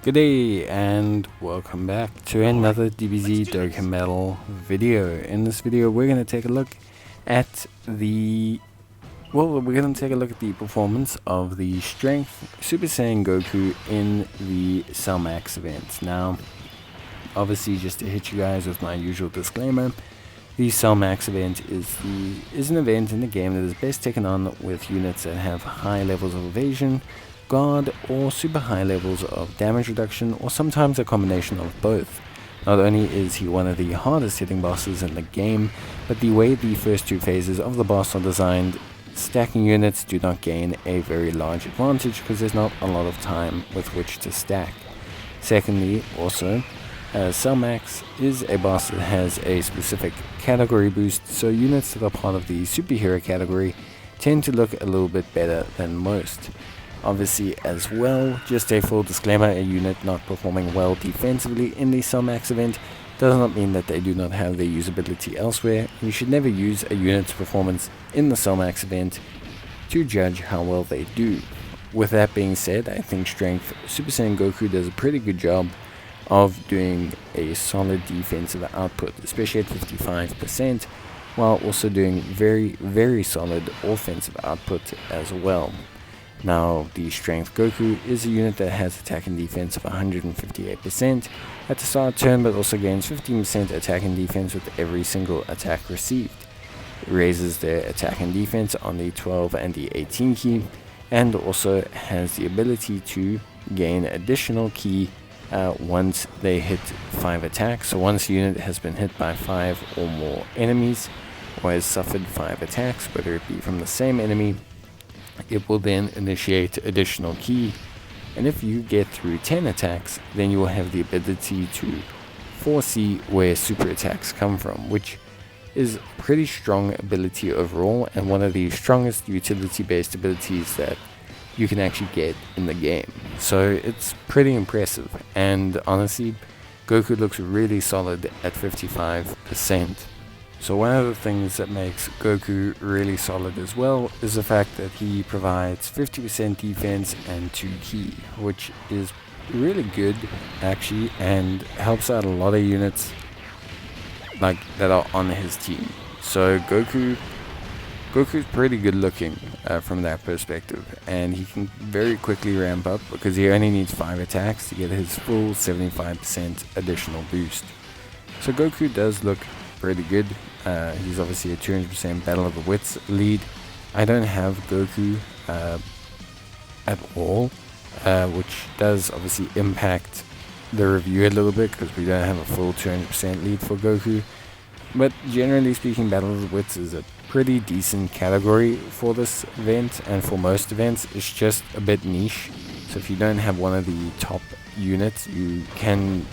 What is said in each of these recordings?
Good day and welcome back to another Dbz Dokkan Metal video. In this video we're going to take a look at the performance of the Strength Super Saiyan Goku in the Cell Max event. Now, obviously, just to hit you guys with my usual disclaimer, the Cell Max event is an event in the game that is best taken on with units that have high levels of evasion, guard, or super high levels of damage reduction, or sometimes a combination of both. Not only is he one of the hardest hitting bosses in the game, but the way the first two phases of the boss are designed, stacking units do not gain a very large advantage because there's not a lot of time with which to stack. Secondly, also, Cell Max is a boss that has a specific category boost, so units that are part of the superhero category tend to look a little bit better than most. Obviously, as well, just a full disclaimer, a unit not performing well defensively in the Cell Max event does not mean that they do not have their usability elsewhere. You should never use a unit's performance in the Cell Max event to judge how well they do. With that being said, I think Strength Super Saiyan Goku does a pretty good job of doing a solid defensive output, especially at 55%, while also doing very, very solid offensive output as well. Now, the Strength Goku is a unit that has attack and defense of 158% at the start of turn, but also gains 15% attack and defense with every single attack received. It raises their attack and defense on the 12 and the 18 key, and also has the ability to gain additional key once they hit 5 attacks. So once a unit has been hit by 5 or more enemies, or has suffered 5 attacks, whether it be from the same enemy, it will then initiate additional key, and if you get through 10 attacks, then you will have the ability to foresee where super attacks come from, which is a pretty strong ability overall, and one of the strongest utility based abilities that you can actually get in the game. So it's pretty impressive, and honestly, Goku looks really solid at 55%. So one of the things that makes Goku really solid as well is the fact that he provides 50% defense and 2 ki, which is really good actually, and helps out a lot of units like that are on his team. So Goku's pretty good looking from that perspective, and he can very quickly ramp up because he only needs 5 attacks to get his full 75% additional boost. So Goku does look pretty good. He's obviously a 200% Battle of the Wits lead. I don't have Goku at all, which does obviously impact the review a little bit because we don't have a full 200% lead for Goku. But generally speaking, Battle of the Wits is a pretty decent category for this event, and for most events it's just a bit niche. So if you don't have one of the top units, you can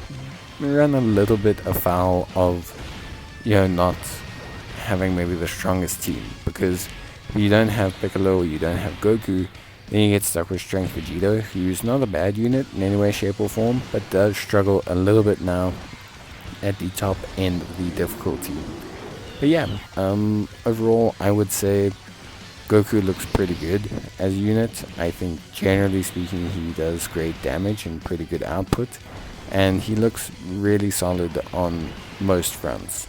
run a little bit afoul of not having maybe the strongest team, because if you don't have Piccolo or you don't have Goku, then you get stuck with Strength Vegeta, who's not a bad unit in any way, shape or form, but does struggle a little bit now at the top end of the difficulty. But yeah, overall I would say Goku looks pretty good as a unit. I think generally speaking he does great damage and pretty good output, and he looks really solid on most fronts.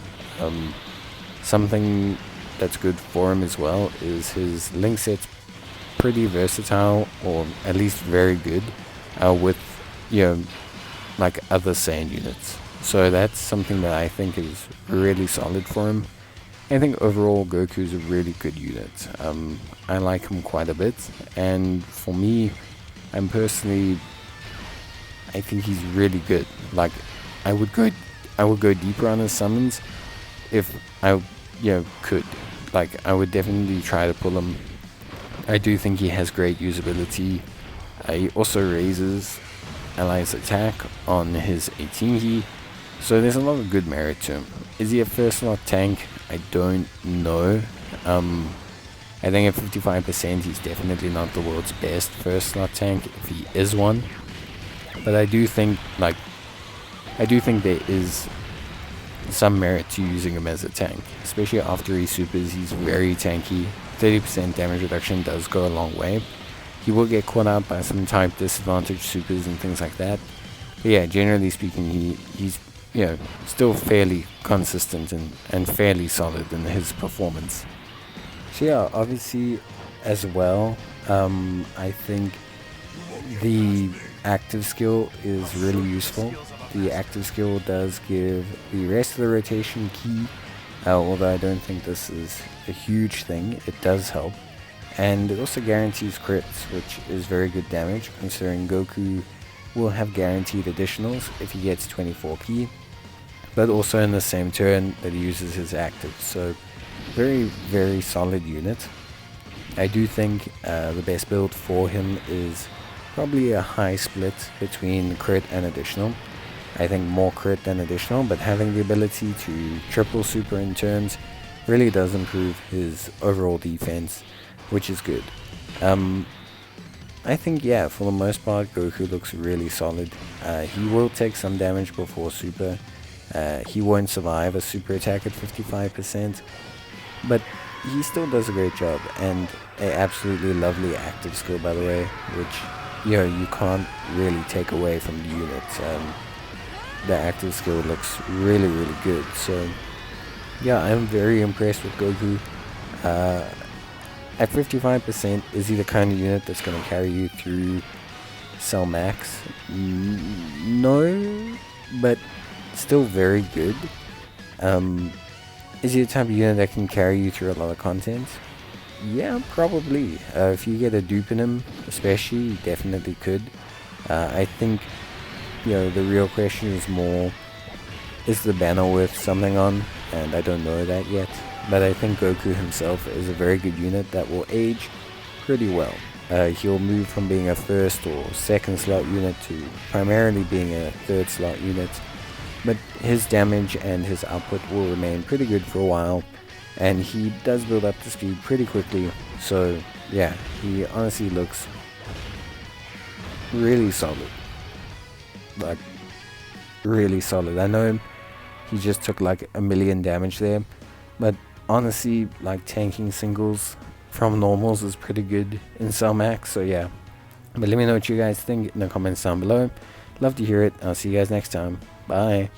Something that's good for him as well is his link set's pretty versatile, or at least very good, with like other Saiyan units. So that's something that I think is really solid for him. I think overall Goku's a really good unit. I like him quite a bit, and for me, I think he's really good. Like, I would go deeper on his summons if I could. Like, I would definitely try to pull him. I do think he has great usability. He also raises allies attack on his 18 key, so there's a lot of good merit to him. Is he a first slot tank? I don't know. I think at 55% he's definitely not the world's best first slot tank if he is one, but I do think there is some merit to using him as a tank, especially after he supers. He's very tanky. 30% damage reduction does go a long way. He will get caught out by some type disadvantage supers and things like that, But yeah, generally speaking, he's still fairly consistent and fairly solid in his performance. So yeah, obviously as well, I think the active skill is really useful. The active skill does give the rest of the rotation key, although I don't think this is a huge thing. It does help. And it also guarantees crits, which is very good damage, considering Goku will have guaranteed additionals if he gets 24p, but also in the same turn that he uses his active. So very, very solid unit. I do think the best build for him is probably a high split between crit and additional. I think more crit than additional, but having the ability to triple super in turns really does improve his overall defense, which is good. I think, yeah, for the most part, Goku looks really solid. He will take some damage before super. He won't survive a super attack at 55%, but he still does a great job, and a absolutely lovely active skill, by the way, which you can't really take away from the unit. The active skill looks really, really good. So yeah, I'm very impressed with Goku. At 55%, is he the kind of unit that's going to carry you through Cell Max? No, but still very good. Is he the type of unit that can carry you through a lot of content? Yeah, probably. If you get a dupe in him, especially, you definitely could. I think, the real question is more, is the banner worth something on? And I don't know that yet. But I think Goku himself is a very good unit that will age pretty well. He'll move from being a first or second slot unit to primarily being a third slot unit. But his damage and his output will remain pretty good for a while. And he does build up to speed pretty quickly. So yeah, he honestly looks really solid. Like, really solid. I know he just took like 1,000,000 damage there, but honestly, like, tanking singles from normals is pretty good in Cell Max. So yeah, but let me know what you guys think in the comments down below. Love to hear it. I'll see you guys next time. Bye.